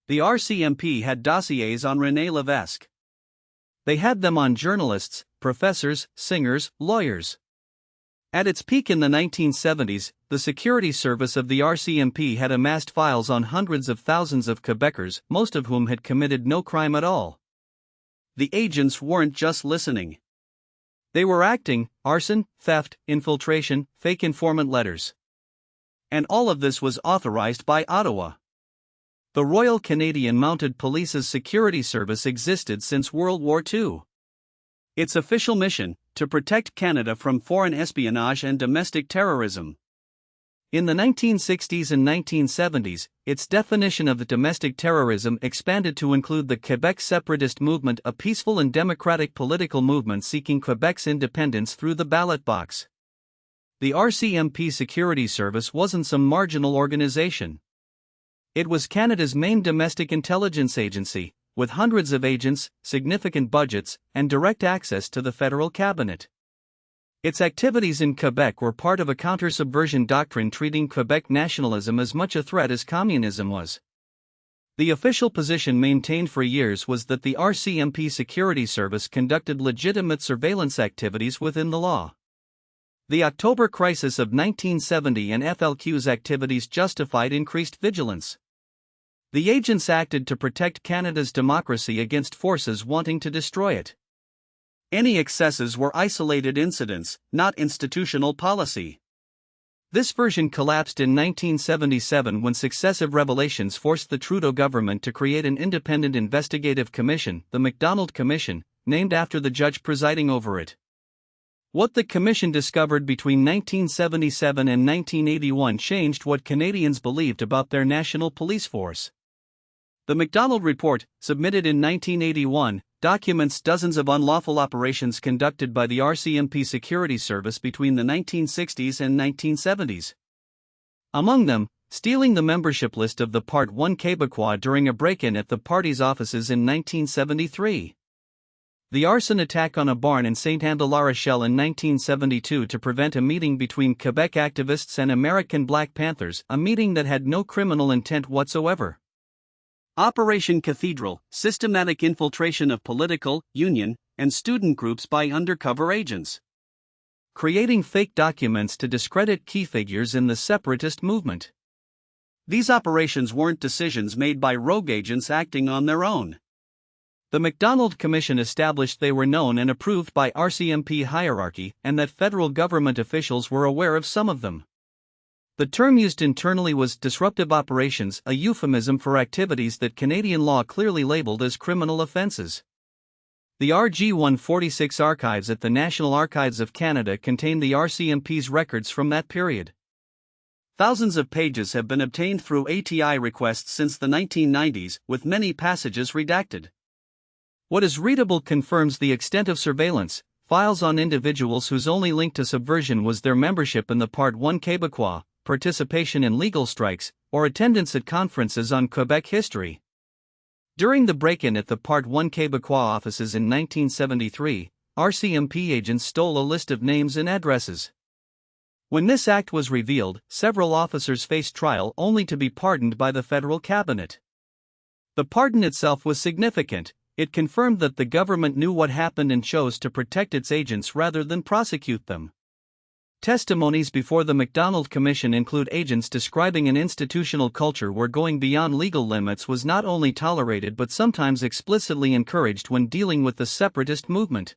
The RCMP had dossiers on Rene Levesque. They had them on journalists, professors, singers, lawyers. At its peak in the 1970s, the security service of the RCMP had amassed files on hundreds of thousands of Quebecers, most of whom had committed no crime at all. The agents weren't just listening. They were acting: arson, theft, infiltration, fake informant letters. And all of this was authorized by Ottawa. The Royal Canadian Mounted Police's security service existed since World War II. Its official mission: to protect Canada from foreign espionage and domestic terrorism. In the 1960s and 1970s, its definition of domestic terrorism expanded to include the Quebec separatist movement, a peaceful and democratic political movement seeking Quebec's independence through the ballot box. The RCMP Security Service wasn't some marginal organization. It was Canada's main domestic intelligence agency, with hundreds of agents, significant budgets, and direct access to the federal cabinet. Its activities in Quebec were part of a counter-subversion doctrine treating Quebec nationalism as much a threat as communism was. The official position maintained for years was that the RCMP Security Service conducted legitimate surveillance activities within the law. The October crisis of 1970 and FLQ's activities justified increased vigilance. The agents acted to protect Canada's democracy against forces wanting to destroy it. Any excesses were isolated incidents, not institutional policy. This version collapsed in 1977 when successive revelations forced the Trudeau government to create an independent investigative commission, the Macdonald Commission, named after the judge presiding over it. What the commission discovered between 1977 and 1981 changed what Canadians believed about their national police force. The Macdonald Report, submitted in 1981, documents dozens of unlawful operations conducted by the RCMP Security Service between the 1960s and 1970s. Among them, stealing the membership list of the Part 1 Québécois during a break-in at the party's offices in 1973. The arson attack on a barn in Saint-Anne-de-la-Rochelle in 1972 to prevent a meeting between Quebec activists and American Black Panthers, a meeting that had no criminal intent whatsoever. Operation Cathedral, systematic infiltration of political, union, and student groups by undercover agents. Creating fake documents to discredit key figures in the separatist movement. These operations weren't decisions made by rogue agents acting on their own. The Macdonald Commission established they were known and approved by RCMP hierarchy, and that federal government officials were aware of some of them. The term used internally was disruptive operations, a euphemism for activities that Canadian law clearly labeled as criminal offences. The RG 146 archives at the National Archives of Canada contain the RCMP's records from that period. Thousands of pages have been obtained through ATI requests since the 1990s, with many passages redacted. What is readable confirms the extent of surveillance: files on individuals whose only link to subversion was their membership in the Part 1 Québécois, participation in legal strikes, or attendance at conferences on Quebec history. During the break-in at the Part 1 Québécois offices in 1973, RCMP agents stole a list of names and addresses. When this act was revealed, several officers faced trial only to be pardoned by the federal cabinet. The pardon itself was significant. It confirmed that the government knew what happened and chose to protect its agents rather than prosecute them. Testimonies before the Macdonald Commission include agents describing an institutional culture where going beyond legal limits was not only tolerated but sometimes explicitly encouraged when dealing with the separatist movement.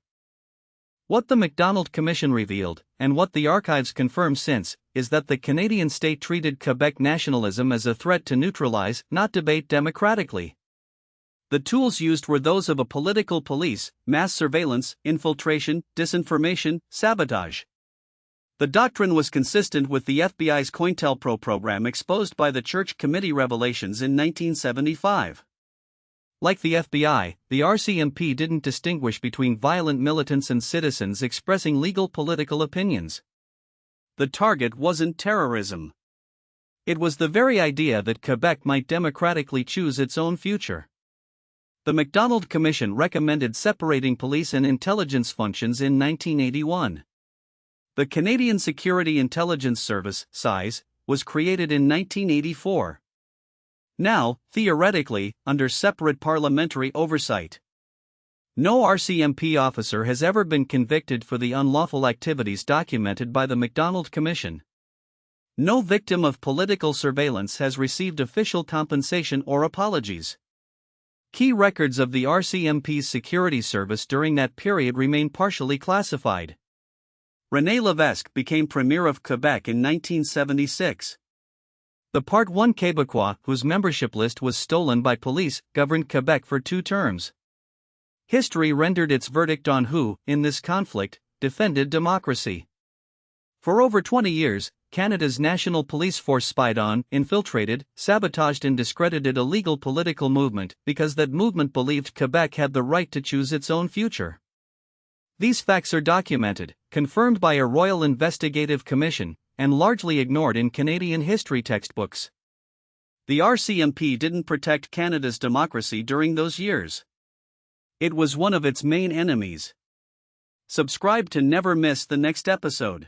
What the Macdonald Commission revealed, and what the archives confirm since, is that the Canadian state treated Quebec nationalism as a threat to neutralize, not debate democratically. The tools used were those of a political police: mass surveillance, infiltration, disinformation, sabotage. The doctrine was consistent with the FBI's COINTELPRO program exposed by the Church Committee revelations in 1975. Like the FBI, the RCMP didn't distinguish between violent militants and citizens expressing legal political opinions. The target wasn't terrorism. It was the very idea that Quebec might democratically choose its own future. The Macdonald Commission recommended separating police and intelligence functions in 1981. The Canadian Security Intelligence Service, SISE, was created in 1984. now, theoretically, under separate parliamentary oversight. No RCMP officer has ever been convicted for the unlawful activities documented by the Macdonald Commission. No victim of political surveillance has received official compensation or apologies. Key records of the RCMP's security service during that period remain partially classified. Rene Levesque became Premier of Quebec in 1976. The Part 1 Québécois, whose membership list was stolen by police, governed Quebec for 2 terms. History rendered its verdict on who, in this conflict, defended democracy. For over 20 years, Canada's National Police Force spied on, infiltrated, sabotaged and discredited a legal political movement because that movement believed Quebec had the right to choose its own future. These facts are documented, confirmed by a Royal Investigative Commission, and largely ignored in Canadian history textbooks. The RCMP didn't protect Canada's democracy during those years. It was one of its main enemies. Subscribe to never miss the next episode.